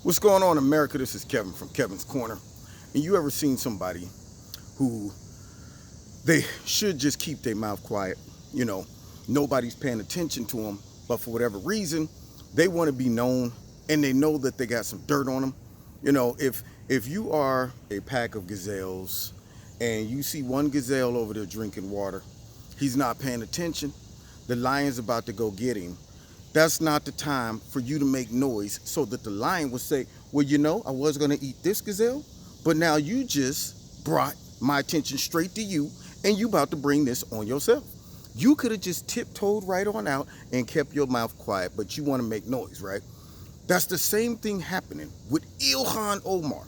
What's going on, America? This is Kevin from Kevin's Corner. And you ever seen somebody who they should just keep their mouth quiet? You know, nobody's paying attention to them, but for whatever reason, they want to be known and they know that they got some dirt on them. You know, if you are a pack of gazelles and you see one gazelle over there drinking water, he's not paying attention. The lion's about to go get him. That's not the time for you to make noise so that the lion will say, well, you know, I was going to eat this gazelle, but now you just brought my attention straight to you and you about to bring this on yourself. You could have just tiptoed right on out and kept your mouth quiet, but you want to make noise, right? That's the same thing happening with Ilhan Omar.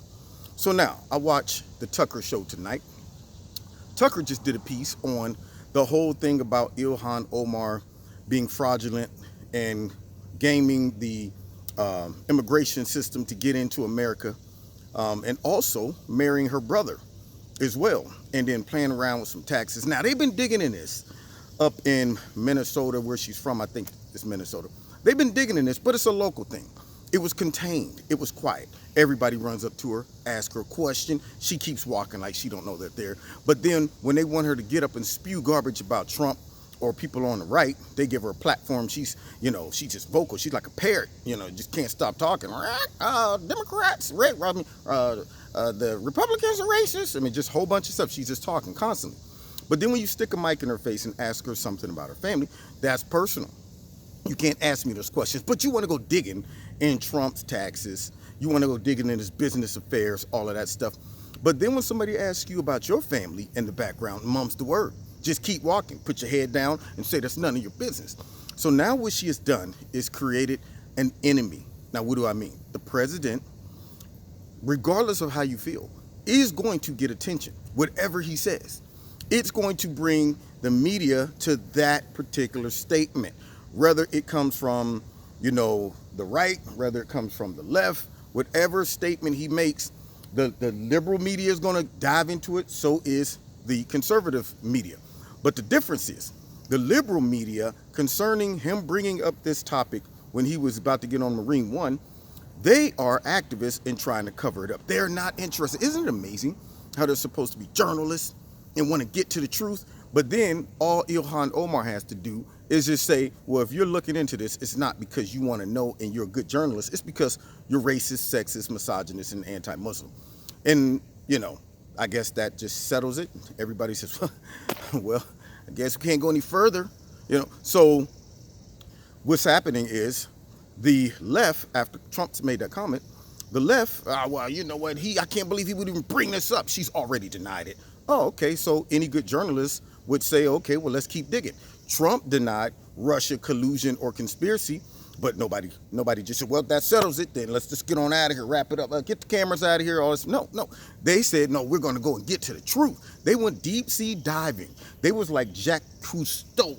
So now I watched the Tucker show tonight. Tucker just did a piece on the whole thing about Ilhan Omar being fraudulent and gaming the immigration system to get into America, and also marrying her brother as well, and then playing around with some taxes. Now, they've been digging in this up in Minnesota, where she's from. I think it's Minnesota. They've been digging in this, but it's a local thing. It was contained. It was quiet. Everybody runs up to her, asks her a question. She keeps walking like she don't know they're there. But then when they want her to get up and spew garbage about Trump or people on the right, they give her a platform. She's just vocal. She's like a parrot, just can't stop talking. Democrats, the Republicans are racist. I mean, just a whole bunch of stuff. She's just talking constantly. But then when you stick a mic in her face and ask her something about her family, that's personal. You can't ask me those questions, but you want to go digging in Trump's taxes. You want to go digging in his business affairs, all of that stuff. But then when somebody asks you about your family in the background, mum's the word. Just keep walking, put your head down and say that's none of your business. So now what she has done is created an enemy. Now, what do I mean? The president, regardless of how you feel, is going to get attention, whatever he says. It's going to bring the media to that particular statement, whether it comes from, the right, whether it comes from the left, whatever statement he makes, the liberal media is going to dive into it. So is the conservative media. But the difference is the liberal media, concerning him bringing up this topic when he was about to get on Marine One, they are activists in trying to cover it up. They're not interested. Isn't it amazing how they're supposed to be journalists and want to get to the truth? But then all Ilhan Omar has to do is just say, well, if you're looking into this, it's not because you want to know and you're a good journalist. It's because you're racist, sexist, misogynist, and anti-Muslim. And, I guess that just settles it. Everybody says, well, I guess we can't go any further. So what's happening is the left, after Trump's made that comment, the left, well, you know what, I can't believe he would even bring this up. She's already denied it. Oh, okay, so any good journalist would say, okay, well, let's keep digging. Trump denied Russia collusion or conspiracy, but nobody just said, well, that settles it, then let's just get on out of here, wrap it up, get the cameras out of here, all this. No. They said, no, we're going to go and get to the truth. They went deep sea diving. They was like Jacques Cousteau.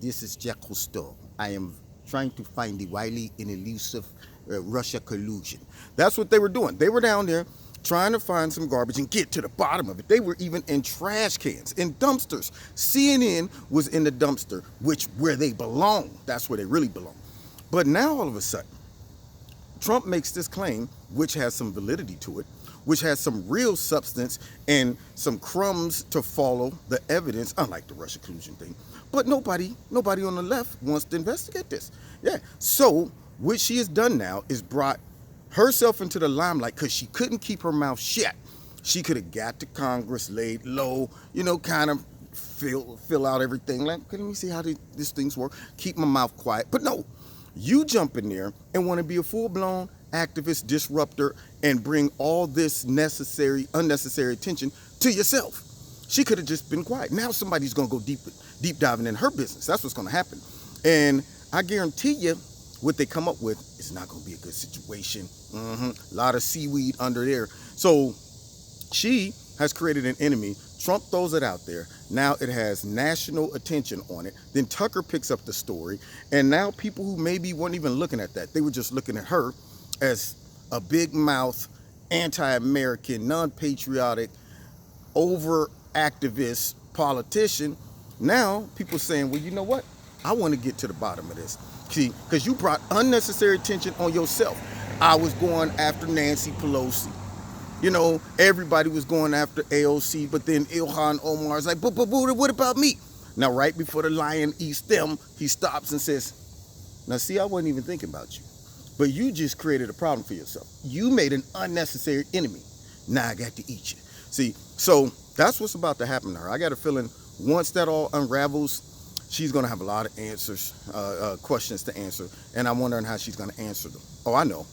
This is Jacques Cousteau. I am trying to find the wily and elusive Russia collusion. That's what they were doing. They were down there trying to find some garbage and get to the bottom of it. They were even in trash cans, in dumpsters. CNN was in the dumpster, where they belong. That's where they really belong. But now all of a sudden, Trump makes this claim, which has some validity to it, which has some real substance and some crumbs to follow the evidence, unlike the Russia collusion thing. But nobody on the left wants to investigate this. Yeah. So what she has done now is brought herself into the limelight because she couldn't keep her mouth shut. She could have got to Congress, laid low, kind of fill out everything. Like, let me see how these things work. Keep my mouth quiet. But no, you jump in there and want to be a full-blown activist, disruptor, and bring all this unnecessary attention to yourself. She could have just been quiet. Now somebody's going to go deep diving in her business. That's what's going to happen. And I guarantee you, what they come up with is not going to be a good situation. A lot of seaweed under there. So she has created an enemy. Trump throws it out there. Now it has national attention on it. Then Tucker picks up the story. And now people who maybe weren't even looking at that, they were just looking at her as a big mouth, anti-American, non-patriotic, over-activist politician. Now people saying, well, you know what? I want to get to the bottom of this. See, because you brought unnecessary attention on yourself. I was going after Nancy Pelosi. You know, everybody was going after AOC, but then Ilhan Omar's like, but what about me? Now, right before the lion eats them, he stops and says, now see, I wasn't even thinking about you. But you just created a problem for yourself. You made an unnecessary enemy. Now I got to eat you. See, so that's what's about to happen to her. I got a feeling once that all unravels, she's going to have a lot of answers, questions to answer. And I'm wondering how she's going to answer them. Oh, I know.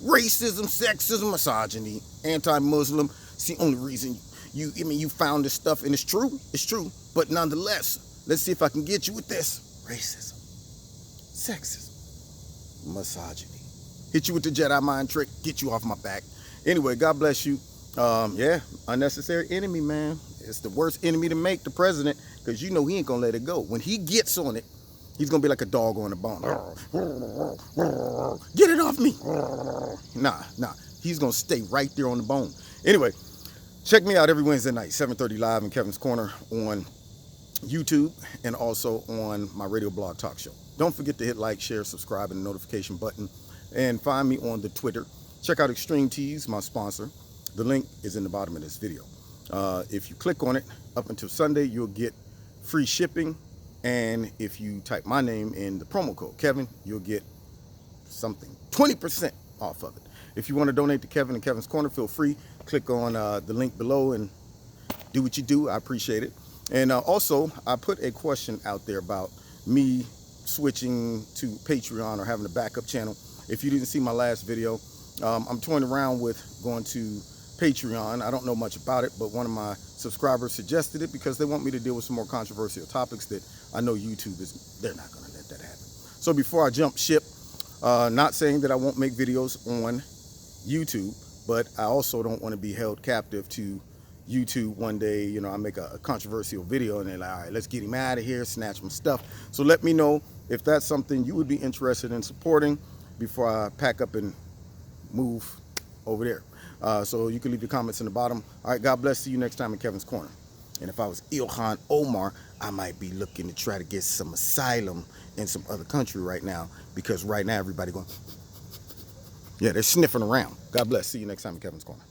Racism, sexism, misogyny, anti-Muslim. It's the only reason you found this stuff, and it's true. It's true. But nonetheless, let's see if I can get you with this. Racism, sexism, misogyny. Hit you with the Jedi mind trick, get you off my back. Anyway, God bless you. Yeah, unnecessary enemy, man. It's the worst enemy to make, the president, because you know he ain't gonna let it go. When he gets on it, he's gonna be like a dog on a bone. Get it off me. Nah. He's gonna stay right there on the bone. Anyway, check me out every Wednesday night, 7:30 live in Kevin's Corner on YouTube and also on my radio blog talk show. Don't forget to hit like, share, subscribe, and the notification button. And find me on the Twitter. Check out Extreme Tees, my sponsor. The link is in the bottom of this video. If you click on it, up until Sunday, you'll get free shipping. And if you type my name in the promo code, Kevin, you'll get something, 20% off of it. If you want to donate to Kevin and Kevin's Corner, feel free. Click on the link below and do what you do. I appreciate it. And also, I put a question out there about me switching to Patreon or having a backup channel. If you didn't see my last video, I'm toying around with going to Patreon. I don't know much about it, but one of my subscribers suggested it because they want me to deal with some more controversial topics that I know YouTube they're not going to let that happen. So before I jump ship, not saying that I won't make videos on YouTube, but I also don't want to be held captive to YouTube one day. You know, I make a controversial video and they're like, all right, let's get him out of here, snatch my stuff. So let me know if that's something you would be interested in supporting before I pack up and move over there. So you can leave your comments in the bottom. All right, God bless. See you next time in Kevin's Corner. And if I was Ilhan Omar, I might be looking to try to get some asylum in some other country right now, because right now everybody going, yeah, they're sniffing around. God bless. See you next time in Kevin's Corner.